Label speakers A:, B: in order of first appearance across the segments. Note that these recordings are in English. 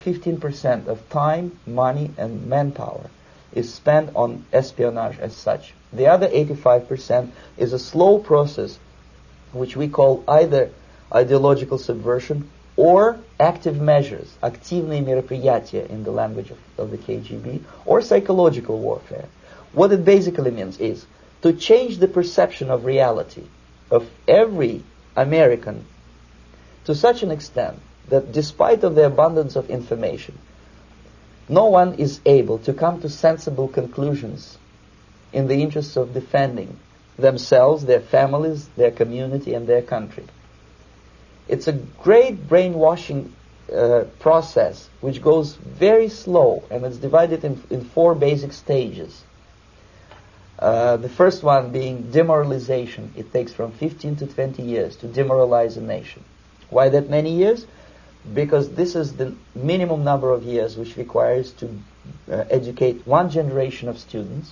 A: 15% of time, money, and manpower is spent on espionage as such. The other 85% is a slow process which we call either ideological subversion or active measures, активные мероприятия in the language of the KGB, or psychological warfare. What it basically means is to change the perception of reality of every American to such an extent that despite of the abundance of information, no one is able to come to sensible conclusions in the interests of defending themselves, their families, their community, and their country. It's a great brainwashing process which goes very slow, and it's divided in 4 basic stages. The first one being demoralization. It takes from 15 to 20 years to demoralize a nation. Why that many years? Because this is the minimum number of years which requires to educate one generation of students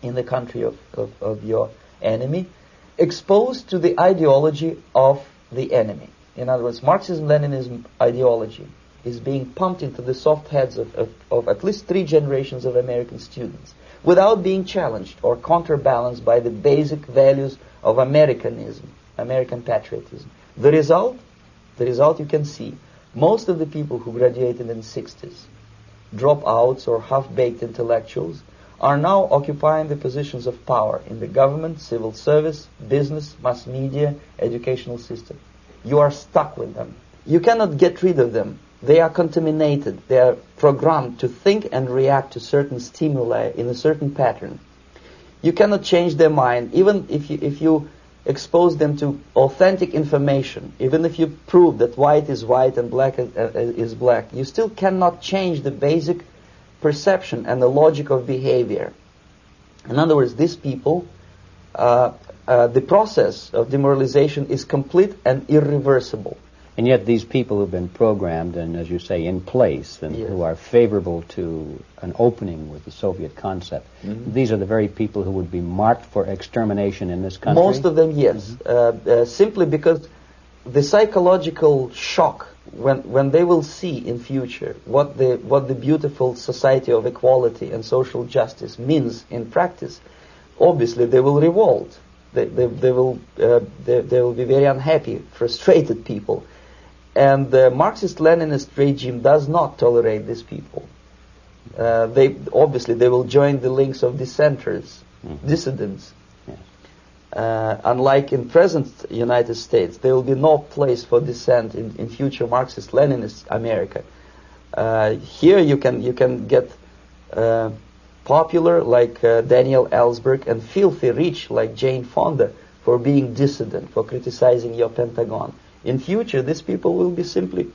A: in the country of your enemy, exposed to the ideology of the enemy. In other words, Marxism-Leninism ideology is being pumped into the soft heads of at least 3 generations of American students without being challenged or counterbalanced by the basic values of Americanism, American patriotism. The result you can see. Most of the people who graduated in the 60s, dropouts or half-baked intellectuals, are now occupying the positions of power in the government, civil service, business, mass media, educational system. You are stuck with them. You cannot get rid of them. They are contaminated. They are programmed to think and react to certain stimuli in a certain pattern. You cannot change their mind, even if you expose them to authentic information, even if you prove that white is white and black is black, you still cannot change the basic perception and the logic of behavior. In other words, these people, the process of demoralization is complete and irreversible.
B: And yet these people who've been programmed and, as you say, in place, and
A: Yes.
B: who are favorable to an opening with the Soviet concept, these are the very people who would be marked for extermination in this country?
A: Most of them, yes. Simply because the psychological shock when they will see in future what the beautiful society of equality and social justice means in practice, obviously they will revolt. They will be very unhappy, frustrated people. And the Marxist-Leninist regime does not tolerate these people. They will join the links of dissenters, dissidents.
B: Yes.
A: Unlike in present United States, there will be no place for dissent in future Marxist-Leninist America. Here you can get popular like Daniel Ellsberg and filthy rich like Jane Fonda for being dissident, for criticizing your Pentagon. In future, these people will be simply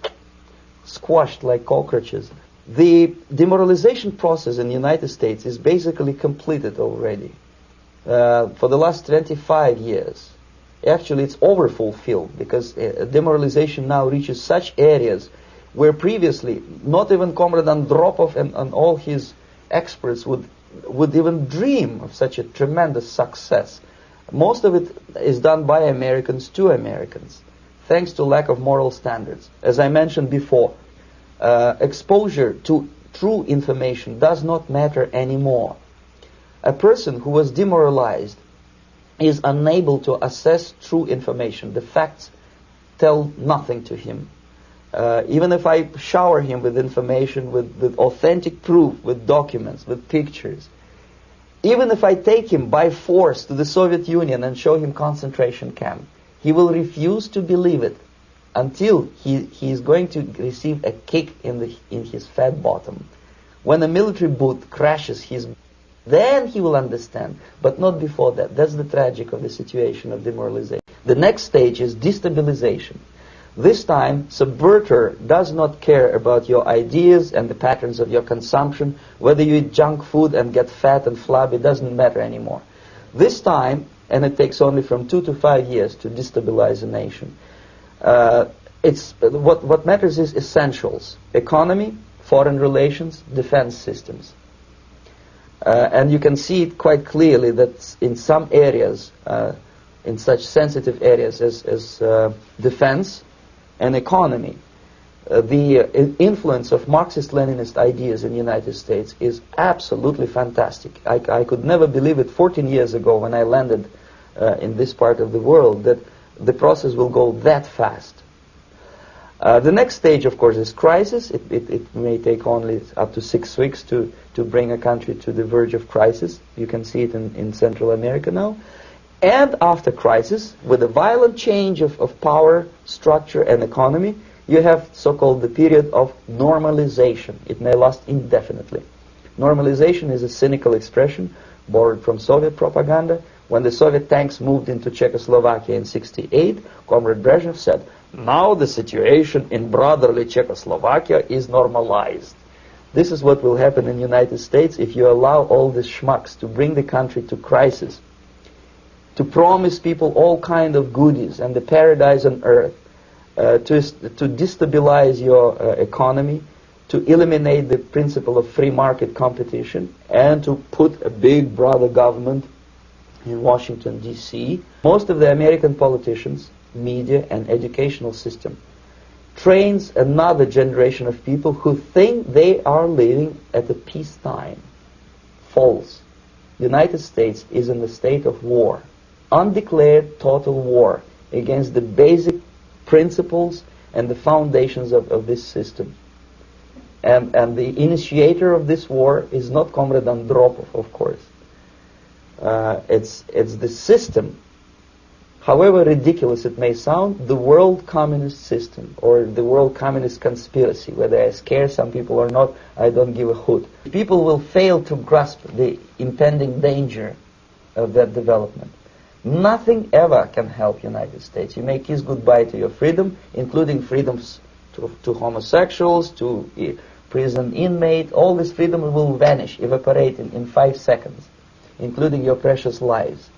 A: squashed like cockroaches. The demoralization process in the United States is basically completed already. For the last 25 years. Actually, it's overfulfilled because demoralization now reaches such areas where previously not even Comrade Andropov and all his experts would even dream of such a tremendous success. Most of it is done by Americans to Americans, thanks to lack of moral standards. As I mentioned before, exposure to true information does not matter anymore. A person who was demoralized is unable to assess true information. The facts tell nothing to him. Even if I shower him with information, with authentic proof, with documents, with pictures, even if I take him by force to the Soviet Union and show him concentration camp, he will refuse to believe it until he is going to receive a kick in his fat bottom. When a military boot crashes his, then he will understand, but not before that. That's the tragic of the situation of demoralization. The next stage is destabilization. This time, subverter does not care about your ideas and the patterns of your consumption. Whether you eat junk food and get fat and flabby, it doesn't matter anymore. This time, and it takes only from 2 to 5 years to destabilize a nation. What matters is essentials: economy, foreign relations, defense systems. And you can see it quite clearly that in some areas, in such sensitive areas as defense and economy, the influence of Marxist-Leninist ideas in the United States is absolutely fantastic. I could never believe it 14 years ago when I landed in this part of the world that the process will go that fast. The next stage, of course, is crisis. It may take only up to 6 weeks to bring a country to the verge of crisis. You can see it in Central America now. And after crisis, with a violent change of power, structure, and economy, you have so-called the period of normalization. It may last indefinitely. Normalization is a cynical expression borrowed from Soviet propaganda. When the Soviet tanks moved into Czechoslovakia in '68, Comrade Brezhnev said, "Now the situation in brotherly Czechoslovakia is normalized." This is what will happen in the United States if you allow all these schmucks to bring the country to crisis, to promise people all kind of goodies and the paradise on earth, to destabilize your economy, to eliminate the principle of free market competition, and to put a big brother government in Washington, D.C. Most of the American politicians, media, and educational system trains another generation of people who think they are living at a peacetime. False. The United States is in a state of war, undeclared total war against the basic principles and the foundations of this system. And the initiator of this war is not Comrade Andropov, of course. It's the system. However ridiculous it may sound, the world communist system or the world communist conspiracy, whether I scare some people or not, I don't give a hoot. People will fail to grasp the impending danger of that development. Nothing ever can help United States. You may kiss goodbye to your freedom, including freedoms to homosexuals, to prison inmate. All this freedom will vanish, evaporate in 5 seconds, including your precious lives.